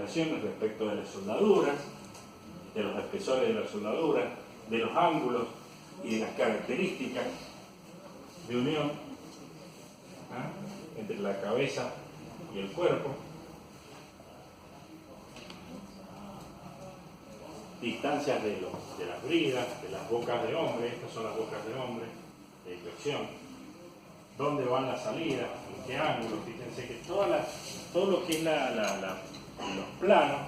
consideraciones respecto de las soldaduras, de los espesores de la soldadura, de los ángulos y de las características de unión entre la cabeza y el cuerpo, distancias de las bridas, de las bocas de hombre, estas son las bocas de hombre, de inflexión, dónde van las salidas, en qué ángulo, fíjense que todo lo que es los planos,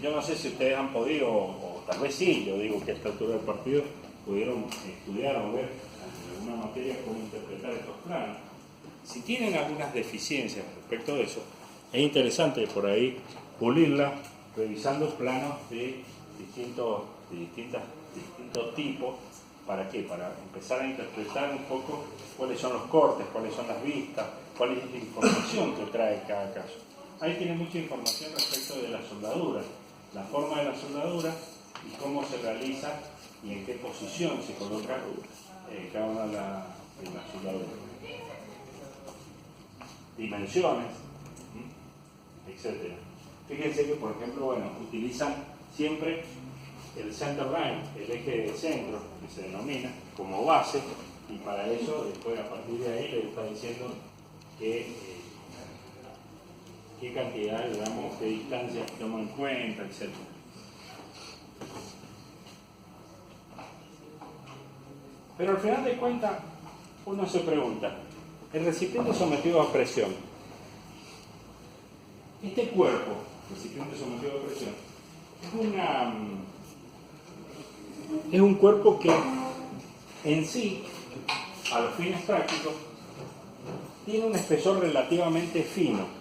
yo no sé si ustedes han podido, o tal vez sí, yo digo que a esta altura del partido pudieron estudiar o ver en alguna materia cómo interpretar estos planos. Si tienen algunas deficiencias respecto de eso, es interesante por ahí pulirla revisando planos de distintos tipos. ¿Para qué? Para empezar a interpretar un poco cuáles son los cortes, cuáles son las vistas, cuál es la información que trae cada caso. Ahí tiene mucha información respecto de la soldadura, la forma de la soldadura y cómo se realiza y en qué posición se coloca cada una de las soldaduras. Dimensiones, etc. Fíjense que, por ejemplo, utilizan siempre el center line, el eje de centro, que se denomina, como base, y para eso, después a partir de ahí, le está diciendo qué cantidad, digamos, qué distancia toma en cuenta, etc. Pero al final de cuentas, uno se pregunta, el recipiente sometido a presión, este cuerpo, recipiente sometido a presión, es un cuerpo que en sí, a los fines prácticos, tiene un espesor relativamente fino.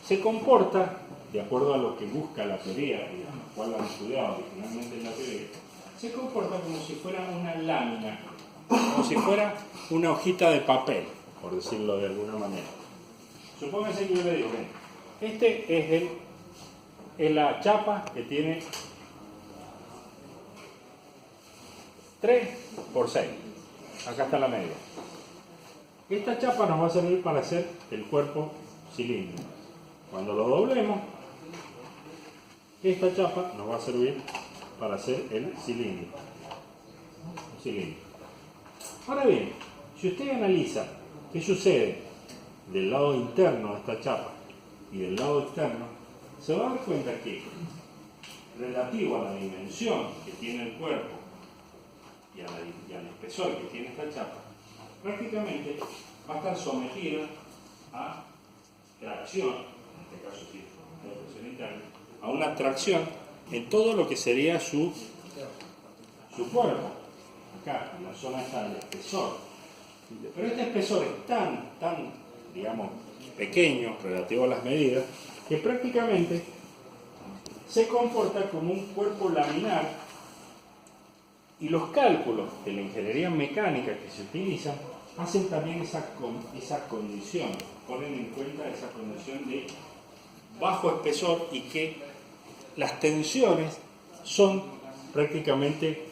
Se comporta, de acuerdo a lo que busca la teoría, y a la cual han estudiado originalmente en la teoría, se comporta como si fuera una lámina, como si fuera una hojita de papel, por decirlo de alguna manera. Supónganse que yo le digo, este es la chapa que tiene 3 por 6. Acá está la media. Esta chapa nos va a servir para hacer el cuerpo cilíndrico. Cuando lo doblemos, esta chapa nos va a servir para hacer el cilindro. Ahora bien, si usted analiza qué sucede del lado interno de esta chapa y del lado externo, se va a dar cuenta que, relativo a la dimensión que tiene el cuerpo y al espesor que tiene esta chapa, prácticamente va a estar sometida a tracción, en este caso sí, presión interna, a una tracción en todo lo que sería su cuerpo, acá, en la zona esta del espesor. Pero este espesor es tan, digamos, pequeño relativo a las medidas, que prácticamente se comporta como un cuerpo laminar, y los cálculos de la ingeniería mecánica que se utilizan hacen también esa condición, ponen en cuenta esa condición de bajo espesor y que las tensiones son prácticamente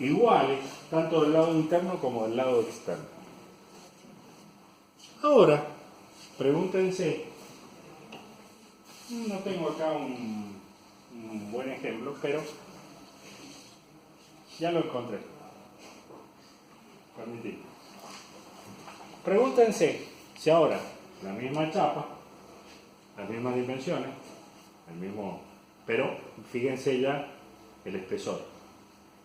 iguales, tanto del lado interno como del lado externo. Ahora, pregúntense, no tengo acá un buen ejemplo, pero ya lo encontré. Permitid. Pregúntense si ahora la misma chapa, las mismas dimensiones, pero fíjense ya el espesor.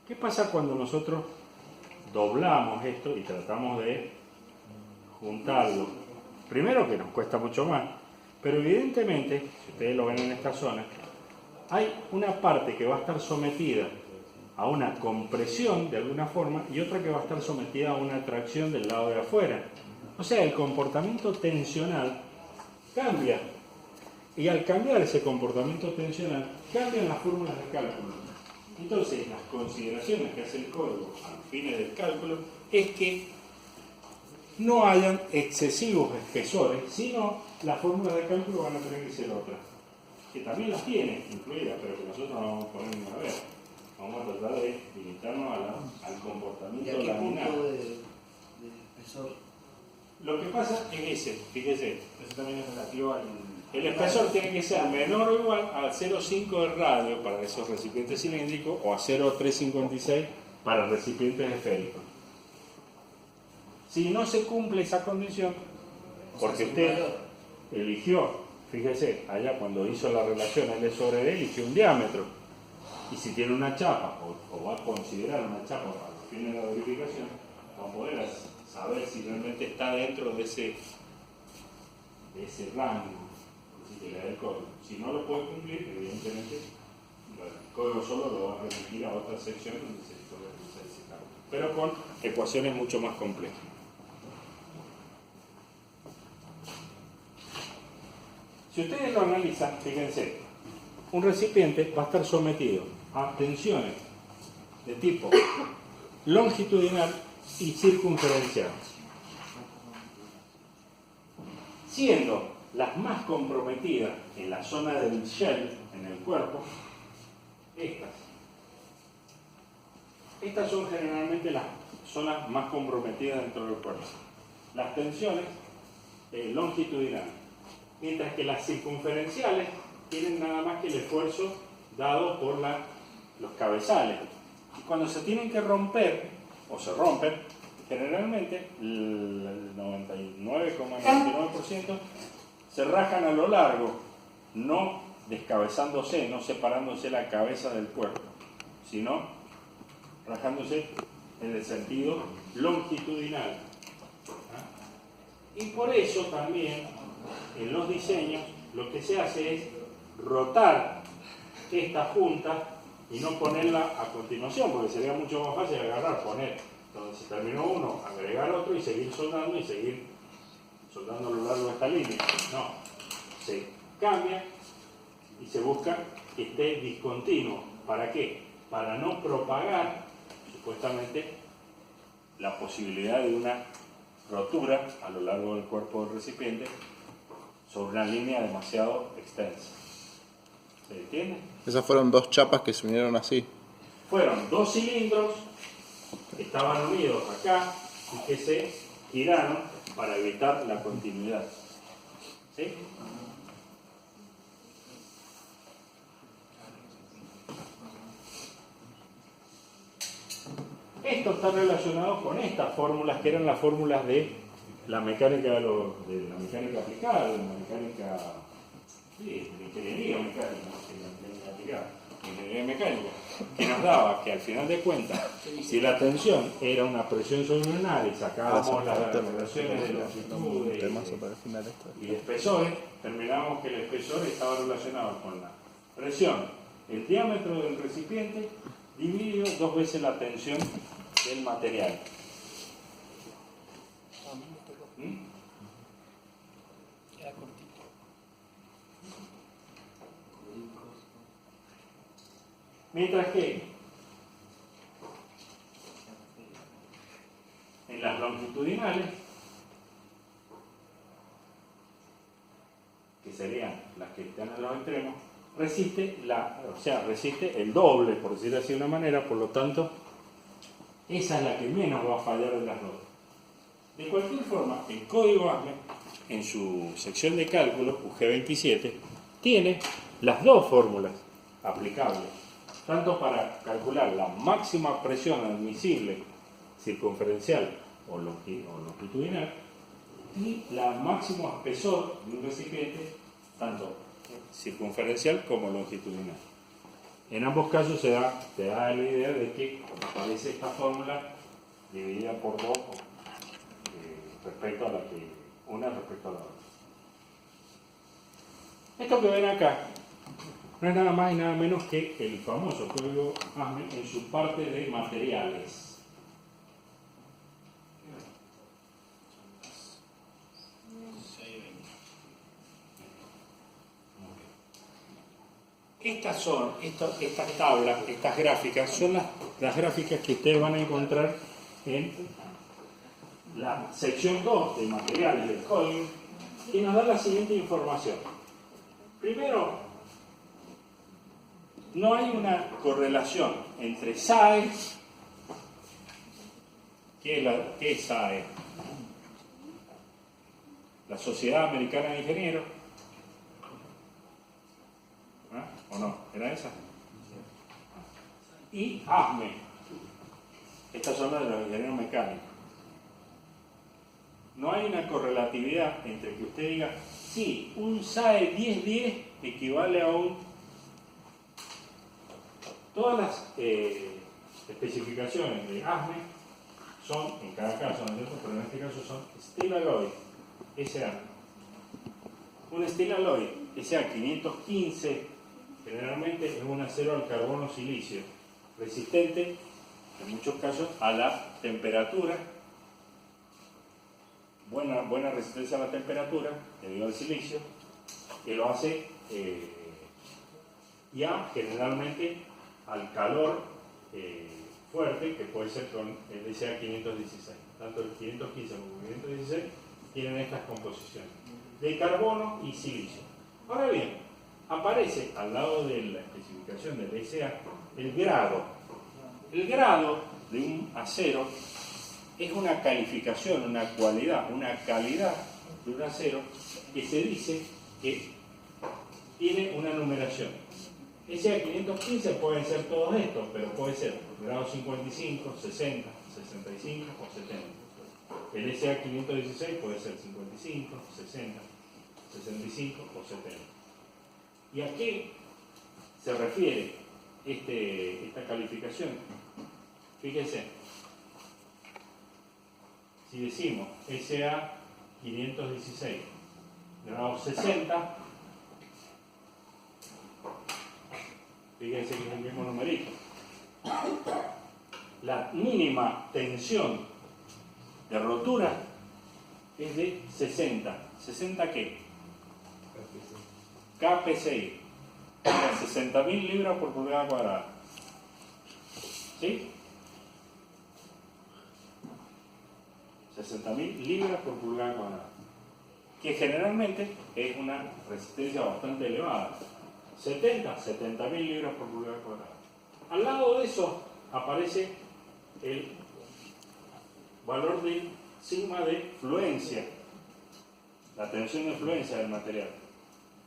¿Qué pasa cuando nosotros doblamos esto y tratamos de juntarlo? Primero que nos cuesta mucho más, pero evidentemente, si ustedes lo ven en esta zona, hay una parte que va a estar sometida a una compresión de alguna forma y otra que va a estar sometida a una tracción del lado de afuera. O sea, el comportamiento tensional cambia. Y al cambiar ese comportamiento tensional, cambian las fórmulas de cálculo. Entonces, las consideraciones que hace el código a fines del cálculo es que no hayan excesivos espesores, sino las fórmulas de cálculo van a tener que ser otras, que también las tiene incluidas, pero que nosotros no vamos a poner a ver. Vamos a tratar de limitarnos al comportamiento laminar. ¿Y a qué punto de espesor? Lo que pasa es ese, fíjese, eso también es relativo El espesor tiene que ser menor o igual a 0,5 de radio para esos recipientes cilíndricos o a 0,356 para recipientes esféricos. Si no se cumple esa condición, porque usted eligió, fíjese, allá cuando hizo la relación L sobre D, eligió un diámetro. Y si tiene una chapa, o va a considerar una chapa para los fines de la verificación, va a poder saber si realmente está dentro de ese rango que le da el código. Si no lo puede cumplir, evidentemente, el código solo lo va a remitir a otra sección donde se puede realizar ese cálculo, pero con ecuaciones mucho más complejas. Si ustedes lo analizan, fíjense, un recipiente va a estar sometido a tensiones de tipo longitudinal y circunferencial, siendo las más comprometidas en la zona del shell, en el cuerpo, estas. Estas son generalmente las zonas más comprometidas dentro del cuerpo. Las tensiones longitudinales, mientras que las circunferenciales tienen nada más que el esfuerzo dado por los cabezales. Y cuando se tienen que romper, o se rompen, generalmente el 99,99% se rajan a lo largo, no descabezándose, no separándose la cabeza del cuerpo, sino rajándose en el sentido longitudinal. Y por eso también en los diseños lo que se hace es rotar esta junta y no ponerla a continuación, porque sería mucho más fácil agarrar, poner donde se terminó uno, agregar otro y seguir soldando y seguir soldando a lo largo de esta línea. No, se cambia y se busca que esté discontinuo. ¿Para qué? Para no propagar supuestamente la posibilidad de una rotura a lo largo del cuerpo del recipiente sobre una línea demasiado extensa. ¿Se entiende? Esas fueron dos chapas que se unieron así. Fueron dos cilindros que estaban unidos acá y que se giraron para evitar la continuidad. ¿Sí? Esto está relacionado con estas fórmulas que eran las fórmulas de la mecánica de la mecánica aplicada, de la mecánica, sí, de la ingeniería mecánica, ingeniería mecánica, que nos daba que al final de cuentas, si la tensión era una presión sobre un área y sacábamos las relaciones de longitud y de espesores, terminábamos que el espesor estaba relacionado con la presión, el diámetro del recipiente dividido 2 veces la tensión del material. Mientras que en las longitudinales, que serían las que están en los extremos, resiste el doble, por decirlo así de una manera, por lo tanto, esa es la que menos va a fallar de las dos. De cualquier forma, el código ASME, en su sección de cálculo, UG27, tiene las dos fórmulas aplicables, tanto para calcular la máxima presión admisible circunferencial o longitudinal y la máximo espesor de un recipiente, tanto circunferencial como longitudinal. En ambos casos te da la idea de que aparece esta fórmula dividida por 2 respecto a una respecto a la otra. Esto que ven acá no es nada más y nada menos que el famoso código ASME en su parte de materiales. Estas tablas, estas gráficas, son las gráficas que ustedes van a encontrar en la sección 2 de materiales del código, que nos da la siguiente información. Primero, no hay una correlación entre SAE, ¿qué es SAE? La Sociedad Americana de Ingenieros, ¿O no? ¿Era esa? Y ASME. Estas son las de los ingenieros mecánicos. No hay una correlatividad entre que usted diga, sí, un SAE 1010 equivale a un... Todas las especificaciones de ASME son, en cada caso, ¿no es cierto? Pero en este caso son Steel Alloy SA. Un Steel Alloy SA 515 generalmente es un acero al carbono silicio, resistente en muchos casos a la temperatura, buena resistencia a la temperatura debido al silicio, que lo hace ya generalmente al calor fuerte, que puede ser con el SA 516. Tanto el 515 como el 516 tienen estas composiciones de carbono y silicio. Ahora bien, aparece al lado de la especificación del SA el grado. El grado de un acero es una calificación, una cualidad, una calidad de un acero que se dice que tiene una numeración. SA 515 pueden ser todos estos, pero puede ser grado 55, 60, 65 o 70. El SA 516 puede ser 55, 60, 65 o 70. ¿Y a qué se refiere esta calificación? Fíjense, si decimos SA 516, grado 60, fíjense que es el mismo numerito. La mínima tensión de rotura es de 60. ¿60 qué? KPSI. 60.000 libras por pulgada cuadrada. ¿Sí? 60.000 libras por pulgada cuadrada. Que generalmente es una resistencia bastante elevada. 70.000 libras por pulgada cuadrada. Al lado de eso aparece el valor de sigma de fluencia, la tensión de fluencia del material.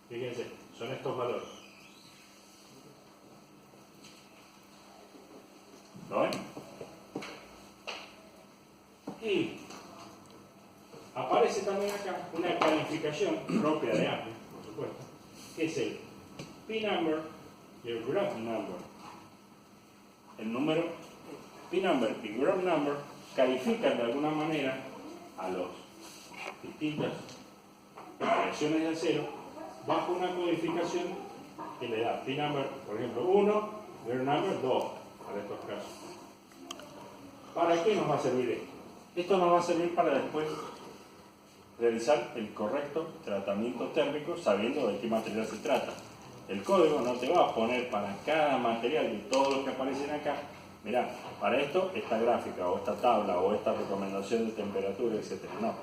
Fíjense, son estos valores. ¿Lo ven? Y aparece también acá una calificación propia de ASME, por supuesto, que es el P-number y el graph number. El número P-number y graph number califican de alguna manera a las distintas variaciones de acero bajo una codificación que le da P-number, por ejemplo, 1, graph number 2, para estos casos. ¿Para qué nos va a servir esto? Esto nos va a servir para después realizar el correcto tratamiento térmico sabiendo de qué material se trata. El código no te va a poner para cada material de todos los que aparecen acá, mirá, para esto esta gráfica o esta tabla o esta recomendación de temperatura, etc. No,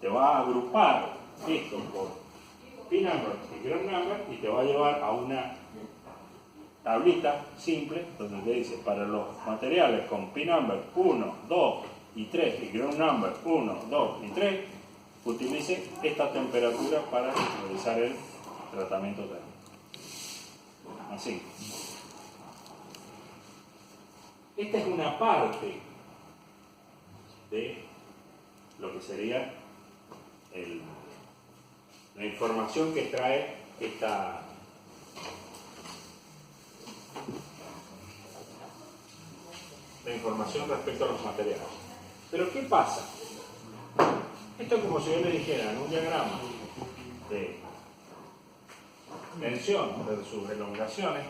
te va a agrupar esto por P-number y graph number y te va a llevar a una tablita simple donde te dice para los materiales con P-number 1, 2 y 3 y graph number 1, 2 y 3, utilice esta temperatura para realizar el tratamiento térmico. Así. Esta es una parte de lo que sería la información que trae la información respecto a los materiales. Pero ¿qué pasa? Esto es como si yo le dijera en un diagrama de tensión versus elongaciones,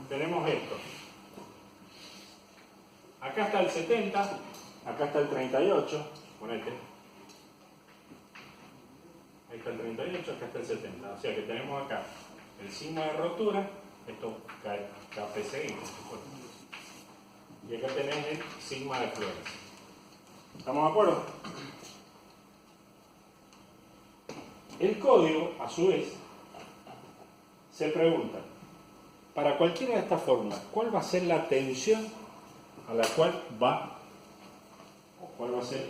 tenemos esto. Acá está el 70, acá está el 38, ponete. Ahí está el 38, acá está el 70. O sea que tenemos acá el sigma de rotura, esto KPSI, por supuesto. Y acá tenés el sigma de fluencia. ¿Estamos de acuerdo? El código, a su vez, se pregunta, para cualquiera de estas fórmulas, ¿cuál va a ser la tensión a la cual cuál va a ser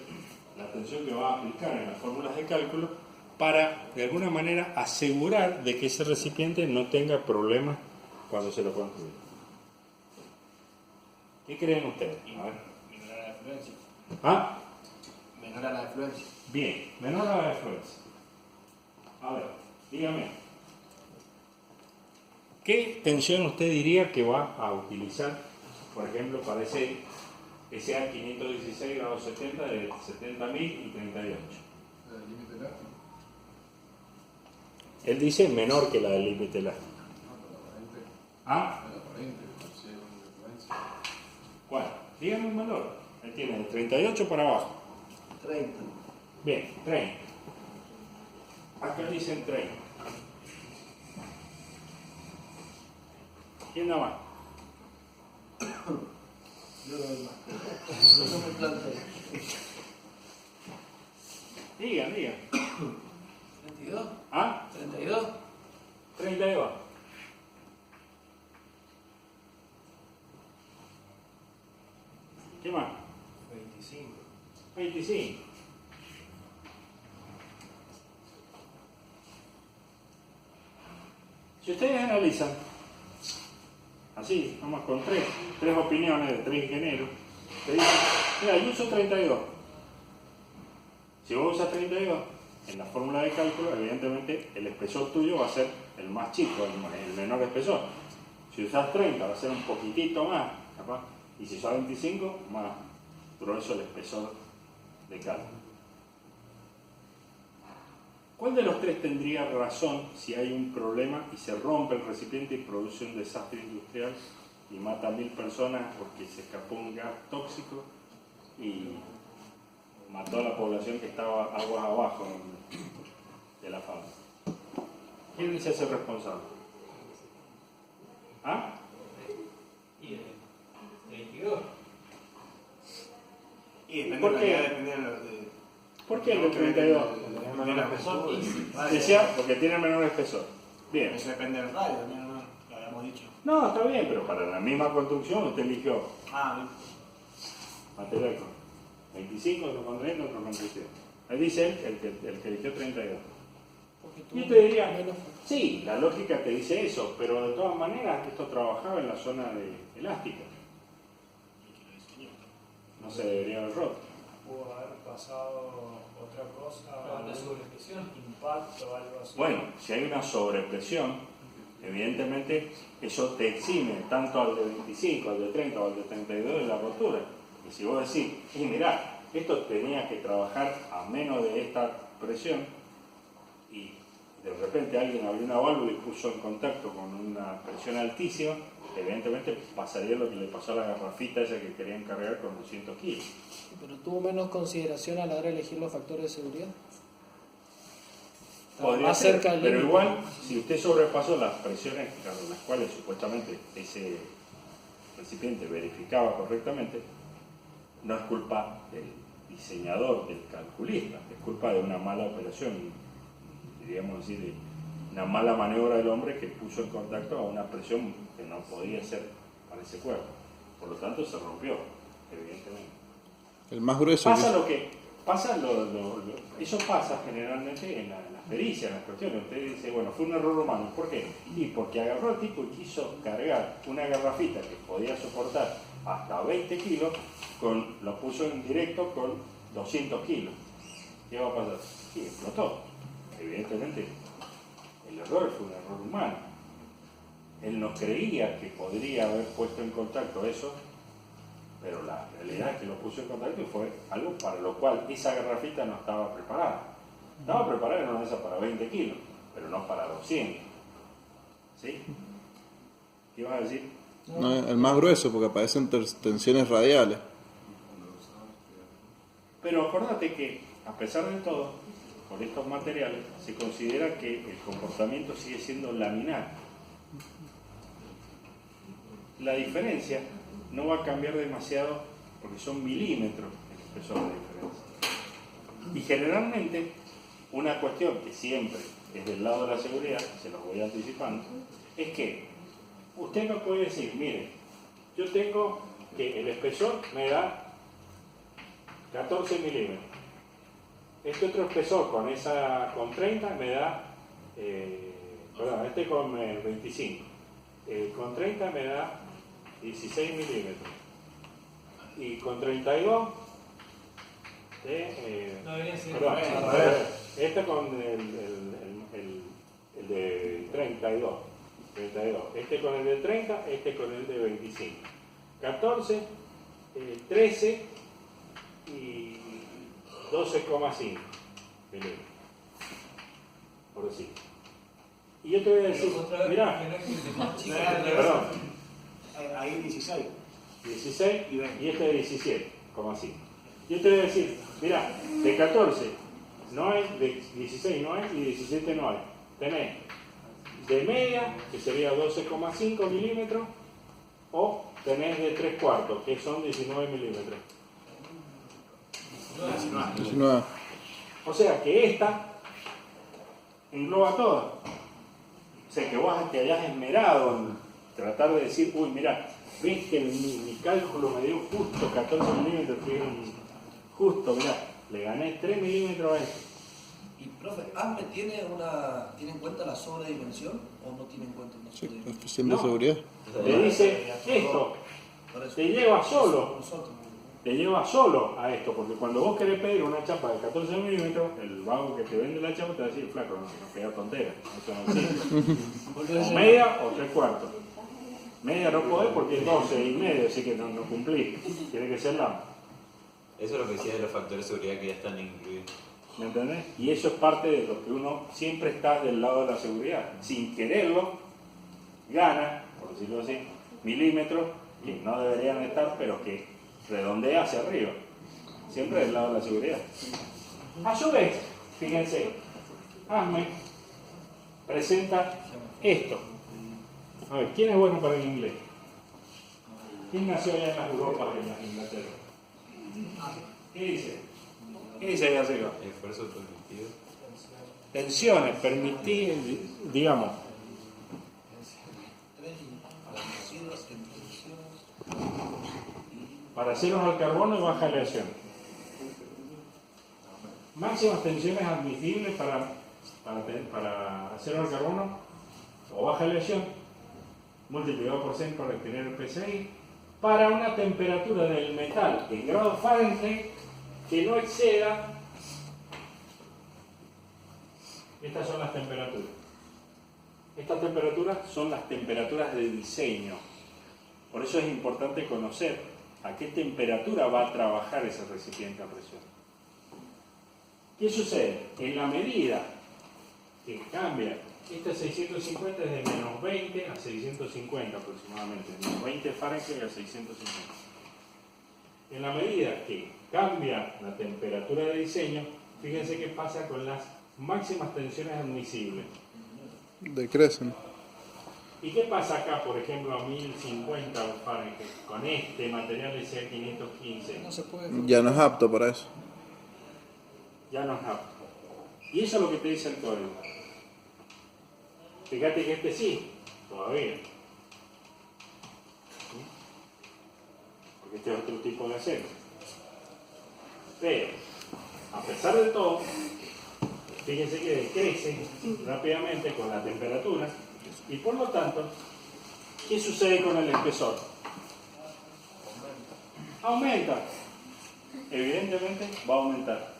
la tensión que va a aplicar en las fórmulas de cálculo para, de alguna manera, asegurar de que ese recipiente no tenga problemas cuando se lo construya. ¿Qué creen ustedes? A ver. Menor a la afluencia. ¿Ah? Menor a la afluencia. Bien, menor a la afluencia. A ver, dígame. ¿Qué tensión usted diría que va a utilizar, por ejemplo, para ese SA516 grados 70 de 70.000 y 38? El límite elástico. Él dice menor que la del límite elástico. ¿Ah? La corriente, si hay una influencia. ¿Cuál? Dígame un valor. Él tiene de 38 para abajo. 30. Bien, 30. Acá dicen 30. ¿Quién da más? Yo lo doy más. Yo me planteo. Diga. 32. ¿Ah? 32. 32. ¿Qué más? 25. 25. Si ustedes analizan, así, vamos con tres opiniones de tres ingenieros, te dicen, mira, yo uso 32. Si vos usas 32, en la fórmula de cálculo, evidentemente el espesor tuyo va a ser el más chico, el menor espesor. Si usas 30, va a ser un poquitito más, capaz. Y si usas 25, más grueso el espesor de cálculo. ¿Cuál de los tres tendría razón si hay un problema y se rompe el recipiente y produce un desastre industrial y mata a 1000 personas porque se escapó un gas tóxico y mató a la población que estaba aguas abajo de la fábrica? ¿Quién dice ser responsable? ¿Ah? Y el 22. Y depende ¿Por de la qué? calidad, depende de... ¿Por qué el de 32? Menor espesor. Decía, porque tiene menor espesor. Bien. Eso depende del radio, no lo habíamos dicho. No, está bien, pero para la misma construcción usted eligió Ah, material con 25, otro con 30, otro con 37. Ahí dice él, el que eligió 32. Yo te diría, sí, la lógica te dice eso, pero de todas maneras esto trabajaba en la zona de elástica. No se debería haber roto. Pudo haber pasado otra cosa, Una algún sobrepresión. impacto o algo así. Bueno, si hay una sobrepresión, evidentemente eso te exime tanto al de 25, al de 30 o al de 32 de la rotura. Y si vos decís, mirá, esto tenía que trabajar a menos de esta presión y de repente alguien abrió una válvula y puso en contacto con una presión altísima, evidentemente pasaría lo que le pasó a la garrafita esa que querían cargar con 200 kilos. ¿Pero tuvo menos consideración a la hora de elegir los factores de seguridad? Estaba Podría más ser, cerca del pero límite. igual, si usted sobrepasó las presiones con las cuales supuestamente ese recipiente verificaba correctamente, no es culpa del diseñador, del calculista, es culpa de una mala operación, diríamos así, de una mala maniobra del hombre que puso en contacto a una presión que no podía ser para ese cuerpo. Por lo tanto, se rompió, evidentemente. El más grueso. Pasa lo que pasa, eso pasa generalmente en las pericias, en las cuestiones. Usted dice, bueno, fue un error humano. ¿Por qué? Y porque agarró al tipo y quiso cargar una garrafita que podía soportar hasta 20 kilos, lo puso en directo con 200 kilos. ¿Qué va a pasar? Sí, explotó. Evidentemente, el error fue un error humano. Él no creía que podría haber puesto en contacto eso, pero la realidad es que lo puso en contacto y fue algo para lo cual esa garrafita no estaba preparada. Estaba preparada en una mesa para 20 kilos, pero no para 200. ¿Sí? ¿Qué ibas a decir? No, el más grueso porque aparecen tensiones radiales. Pero acordate que, a pesar de todo, por estos materiales, se considera que el comportamiento sigue siendo laminar. La diferencia no va a cambiar demasiado porque son milímetros el espesor de diferencia. Y generalmente, una cuestión que siempre es del lado de la seguridad, se los voy anticipando, es que usted no puede decir, mire, yo tengo que el espesor me da 14 milímetros. este otro espesor con 30 me da, perdón, este con 25, con 30 me da 16 milímetros y con 32 No debería ser. perdón, Bueno, a ver, este con el de 32, este con el de 30, este con el de 25, 14, 13 y 12,5 milímetros, por decir. Y yo te voy a decir, mirá, perdón, Ahí 16. 16 Y 20. y este de 17,5. Yo te voy a decir, mirá, de 14 no hay, de 16 no hay y de 17 no hay. Tenés de media, que sería 12,5 milímetros, o tenés de 3/4, que son 19 milímetros. 19. O sea que esta engloba todo. O sea que vos te hayas esmerado en tratar de decir, uy, mirá, ves que mi cálculo me dio justo 14 milímetros, que es justo, mirá, le gané 3 milímetros a esto. Y profe, ¿ASME tiene en cuenta la sobredimensión o no tiene en cuenta la Sí, sobredimensión? coeficiente de No. seguridad. Te dice esto, Por eso. te lleva solo. Nosotros. Te lleva solo a esto, porque cuando vos querés pedir una chapa de 14 milímetros, el vago que te vende la chapa te va a decir, flaco, no pega tontera, eso no existe. O media o 3/4. Media no podés porque es 12,5, así que no cumplís, tiene que ser la. Eso es lo que decía de los factores de seguridad que ya están incluidos. ¿Me entendés? Y eso es parte de lo que uno siempre está del lado de la seguridad. Sin quererlo, gana, por decirlo así, milímetros que no deberían estar, pero que redondea hacia arriba. Siempre del lado de la seguridad. A su vez, fíjense, ASME presenta esto. A ver, ¿quién es bueno para el inglés? ¿Quién nació allá en las Europas, en las Inglaterra? ¿Qué dice? ¿Qué dice ahí arriba? Esfuerzo permitido. Tensiones, permitir, digamos, para aceros al carbono y baja aleación. Máximas tensiones admisibles para aceros al carbono o baja aleación, multiplicado por 100 para obtener el PSI, para una temperatura del metal en grados Fahrenheit que no exceda. Estas son las temperaturas. Estas temperaturas son las temperaturas de diseño. Por eso es importante conocer a qué temperatura va a trabajar ese recipiente a presión. ¿Qué sucede? En la medida que cambia, este 650 es de menos 20 a 650 aproximadamente, menos 20 Fahrenheit a 650. En la medida que cambia la temperatura de diseño, fíjense qué pasa con las máximas tensiones admisibles. Decrecen. ¿Y qué pasa acá, por ejemplo, a 1050 Fahrenheit con este material de CA515? No se puede. Ya no es apto para eso. Ya no es apto. Y eso es lo que te dice el código. Fíjate que este sí, todavía. Porque este es otro tipo de acero. Pero, a pesar de todo, fíjense que decrece rápidamente con la temperatura y por lo tanto, ¿qué sucede con el espesor? Aumenta. Evidentemente va a aumentar.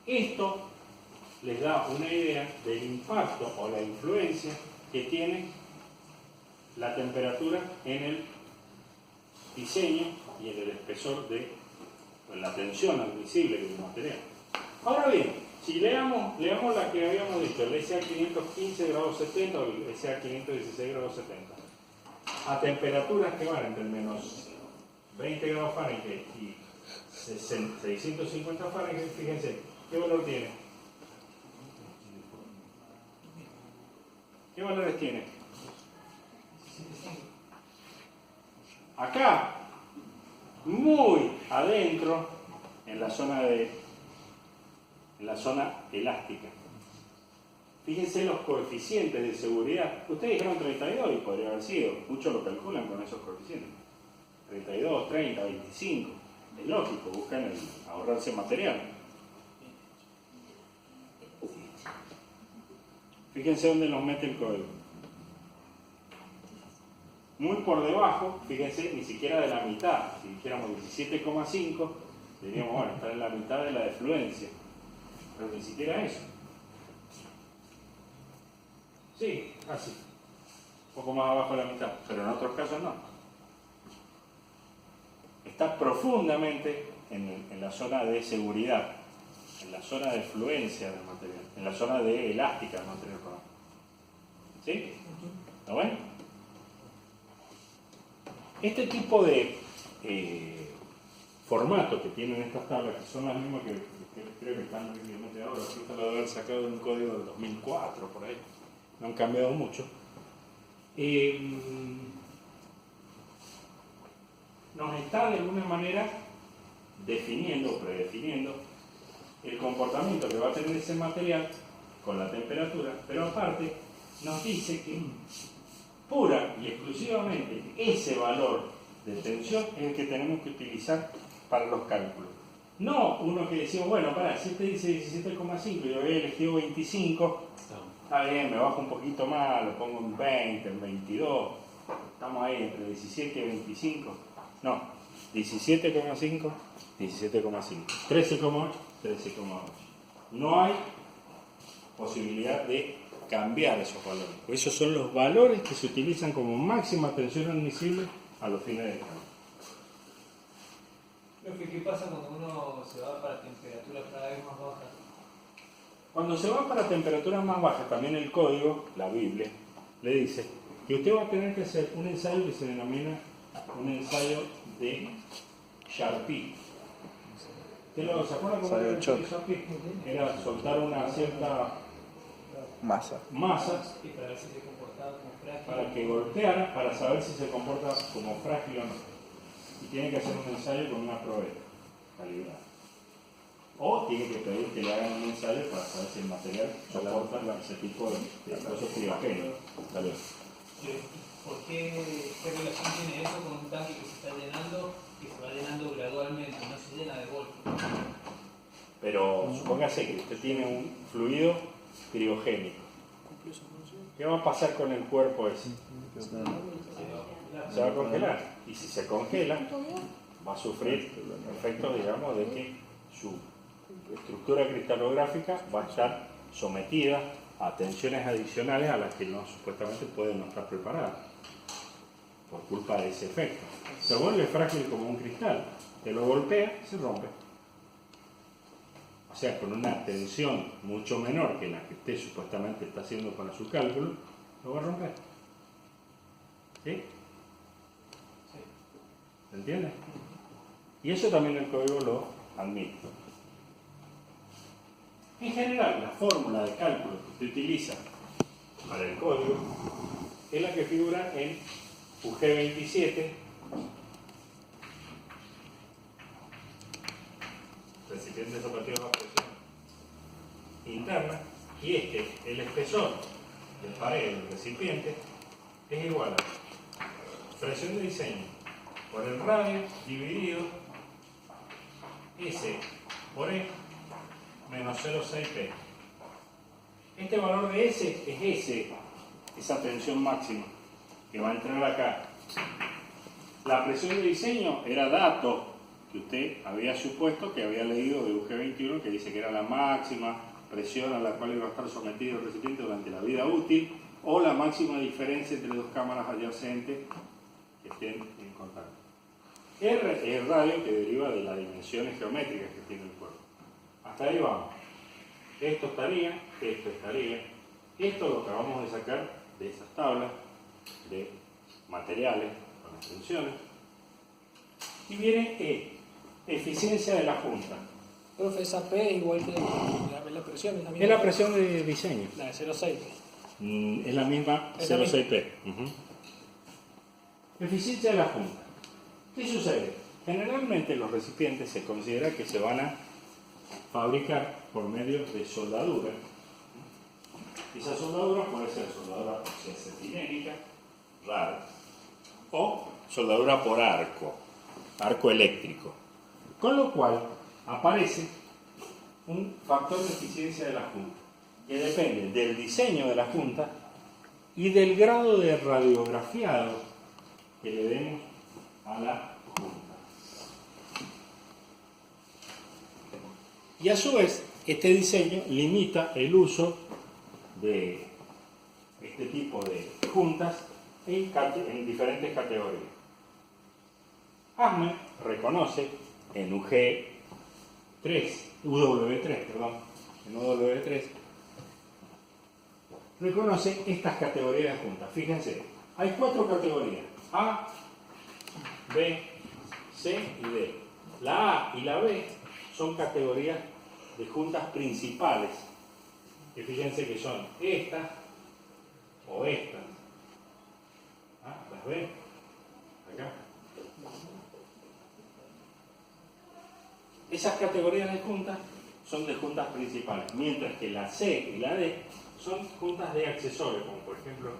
Esto les da una idea del impacto o la influencia que tiene la temperatura en el diseño y en el espesor en la tensión admisible del material. Ahora bien, si leamos la que habíamos dicho, el SA515 grados 70 o el SA516 grados 70, a temperaturas que van entre menos 20 grados Fahrenheit y 650 Fahrenheit, fíjense, ¿qué valor tiene? ¿Qué valores tiene? Acá, muy adentro, en la zona elástica. Fíjense los coeficientes de seguridad. Ustedes dijeron 32 y podría haber sido. Muchos lo calculan con esos coeficientes. 32, 30, 25. Es lógico, buscan ahorrarse material. Fíjense dónde nos mete el código. Muy por debajo, fíjense, ni siquiera de la mitad. Si dijéramos 17,5, diríamos, bueno, está en la mitad de la de fluencia. Pero ni siquiera eso. Sí, así. Un poco más abajo de la mitad, pero en otros casos no. Está profundamente en la zona de seguridad, en la zona de fluencia del material, en la zona de elástica del material. ¿Sí? ¿Lo ven? Este tipo de formato que tienen estas tablas, que son las mismas que creo que están prácticamente ahora, esto lo debe haber sacado de un código del 2004, por ahí, no han cambiado mucho, nos está de alguna manera definiendo, predefiniendo el comportamiento que va a tener ese material con la temperatura, pero aparte nos dice que pura y exclusivamente ese valor de tensión es el que tenemos que utilizar para los cálculos. No uno que decimos, bueno, para, si este dice 17,5 y yo había elegido 25, está bien, me bajo un poquito más, lo pongo en 20, en 22, estamos ahí entre 17 y 25. No, 17,5, 17,5, 13,8, 13,8. No hay posibilidad de cambiar esos valores. Esos son los valores que se utilizan como máxima tensión admisible a los fines de cálculo. ¿Qué pasa cuando uno se va para temperaturas cada vez más bajas? Cuando se va para temperaturas más bajas, también el código, la Biblia, le dice que usted va a tener que hacer un ensayo que se denomina un ensayo de Charpy. ¿Se acuerda cómo era el ensayo de Charpy? Era soltar una cierta masa Y para ver si se comportaba como frágil. para que golpeara, para saber si se comporta como frágil o no. Y tiene que hacer un ensayo con una probeta calibrada. O tiene que pedir que le hagan un ensayo para saber si el material soporta ese tipo de cosas criogénicos. ¿Por qué relación tiene eso con un tanque que se está llenando, que se va llenando gradualmente, no se llena de golpe? Pero supóngase que usted tiene un fluido criogénico. ¿Qué va a pasar con el cuerpo ese? Se va a congelar. Y si se congela, va a sufrir efectos, digamos, de que su estructura cristalográfica va a estar sometida a tensiones adicionales a las que no, supuestamente puede no estar preparada por culpa de ese efecto. Se vuelve frágil como un cristal. Te lo golpea, se rompe. O sea, con una tensión mucho menor que la que usted supuestamente está haciendo para su cálculo, lo va a romper. ¿Sí? ¿Se entiende? Y eso también el código lo admite. En general, la fórmula de cálculo que usted utiliza para el código es la que figura en UG27, recipiente sometido a presión interna, y es que el espesor de pared del recipiente es igual a presión de diseño por el radio dividido S por E menos 0,6P. Este valor de S es esa tensión máxima que va a entrar acá. La presión de diseño era dato que usted había supuesto que había leído de UG21, que dice que era la máxima presión a la cual iba a estar sometido el recipiente durante la vida útil, o la máxima diferencia entre dos cámaras adyacentes que estén en contacto. R es el radio que deriva de las dimensiones geométricas que tiene el cuerpo. Hasta ahí vamos. Esto estaría, esto estaría. Esto lo acabamos de sacar de esas tablas de materiales con las tensiones. Y viene E, eficiencia de la junta. Profe, esa P es igual que la presión. Es la misma. Es la presión de diseño. La de 0,6. Es la misma 0,6P. Eficiencia de la junta. ¿Qué sucede? Generalmente los recipientes se considera que se van a fabricar por medio de soldadura. Esa soldadura puede ser soldadura acetilínica, rara, o soldadura por arco eléctrico. Con lo cual aparece un factor de eficiencia de la junta. que depende del diseño de la junta y del grado de radiografiado que le demos a la junta. Y a su vez, este diseño limita el uso de este tipo de juntas en diferentes categorías. ASME reconoce en UW3, reconoce estas categorías de juntas. Fíjense, hay 4 categorías: A, B, C y D. La A y la B son categorías de juntas principales, que fíjense que son estas o estas. ¿Las ven? Acá. Esas categorías de juntas son de juntas principales, mientras que la C y la D son juntas de accesorios, como por ejemplo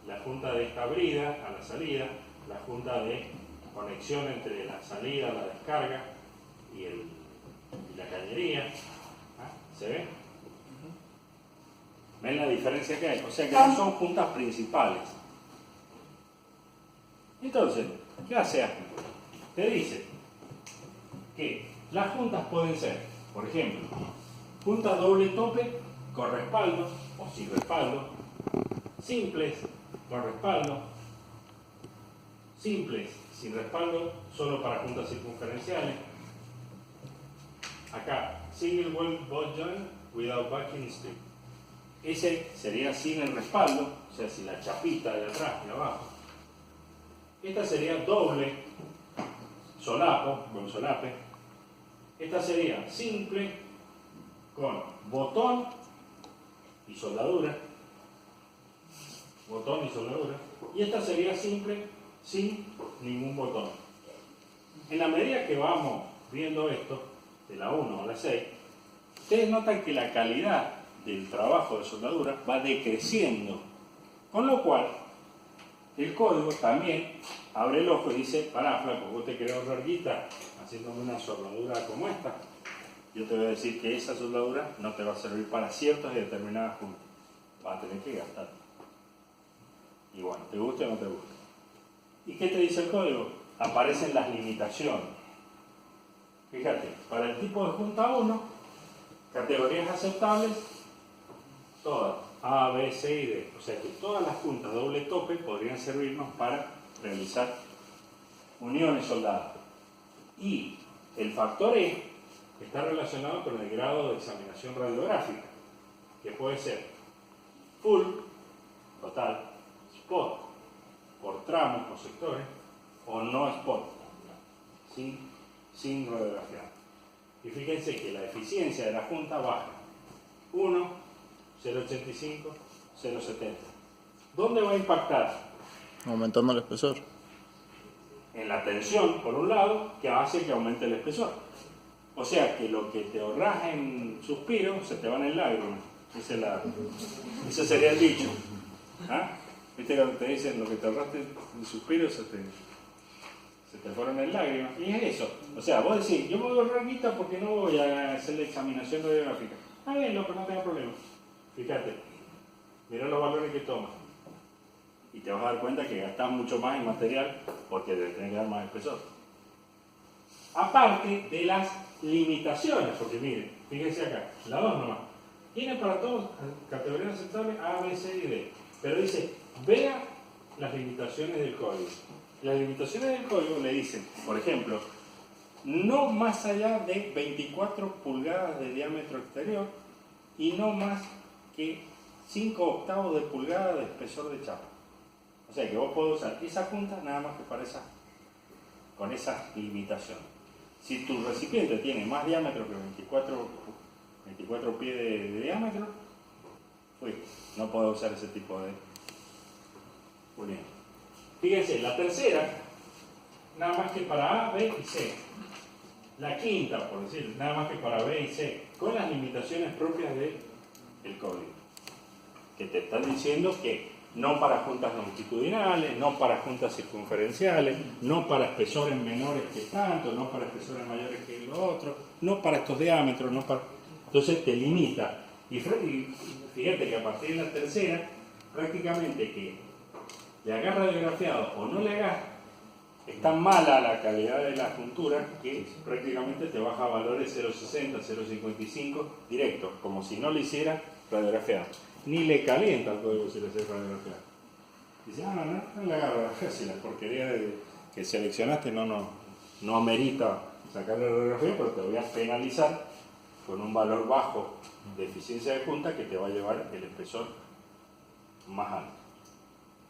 la junta de esta brida a la salida, la junta de conexión entre la salida, la descarga y la cañería. ¿Se ve? ¿Ven la diferencia que hay? O sea que no son juntas principales. Entonces, ¿qué hace ASME? Te dice que las juntas pueden ser, por ejemplo, juntas doble tope con respaldo o sin respaldo, simples con respaldo, simples sin respaldo solo para juntas circunferenciales. Acá, single wall bolt joint without backing strip. Ese sería sin el respaldo, o sea, sin la chapita de atrás y abajo. Esta sería doble solapo, con solape. Esta sería simple con botón y soldadura. Botón y soldadura. Y esta sería simple sin ningún botón. En la medida que vamos viendo esto, de la 1 a la 6, ustedes notan que la calidad del trabajo de soldadura va decreciendo. Con lo cual, el código también abre el ojo y dice: pará, flaco, vos te querés ahorrar guita haciéndome una soldadura como esta. Yo te voy a decir que esa soldadura no te va a servir para ciertas y determinadas juntas. Vas a tener que gastar. Y bueno, te guste o no te guste. ¿Y qué te dice el código? Aparecen las limitaciones. Fíjate, para el tipo de junta 1, categorías aceptables, todas, A, B, C y D. O sea que todas las juntas doble tope podrían servirnos para realizar uniones soldadas. Y el factor E está relacionado con el grado de examinación radiográfica, que puede ser full, total, spot, por tramos o sectores, o no spot, sin radiografiar. Y fíjense que la eficiencia de la junta baja 1, 0,85, 0,70. ¿Dónde va a impactar? Aumentando el espesor. En la tensión, por un lado, que hace que aumente el espesor. O sea que lo que te ahorras en suspiro se te van en lágrimas. Ese sería el dicho. ¿Ah? ¿Viste cuando te dicen lo que te ahorraste en suspiro se te fueron en lágrimas? Y es eso. O sea, vos decís: yo me voy a ahorrar guita porque no voy a hacer la examinación radiográfica. Ah, bien, loco, no tengo problema. Fíjate, mira los valores que tomas. Y te vas a dar cuenta que gastas mucho más en material porque te tenés que dar más espesor. Aparte de las limitaciones, porque miren, fíjense acá, la 2 nomás. Tiene para todos categorías aceptables A, B, C y D. Pero dice: vea las limitaciones del código. Las limitaciones del código le dicen, por ejemplo, no más allá de 24 pulgadas de diámetro exterior y no más que 5/8 de pulgada de espesor de chapa. O sea que vos podés usar esa junta nada más que para con esas limitaciones. Si tu recipiente tiene más diámetro que 24 pies de diámetro, no podés usar ese tipo de unión. Fíjense, la tercera, nada más que para A, B y C. La quinta, por decir, nada más que para B y C, con las limitaciones propias del código. Que te están diciendo que no para juntas longitudinales, no para juntas circunferenciales, no para espesores menores que tanto, no para espesores mayores que lo otro, no para estos diámetros, no para... Entonces te limita Y fíjate que a partir de la tercera, prácticamente que le hagas radiografiado o no le hagas, es tan mala la calidad de la juntura que prácticamente te baja valores 0,60, 0,55 directos, como si no le hiciera radiografiado. Ni le calienta el código si le haces radiografiado. Dice, no le hagas radiografiado si la porquería que seleccionaste no amerita sacarle la radiografía, pero te voy a penalizar con un valor bajo de eficiencia de junta que te va a llevar el espesor más alto.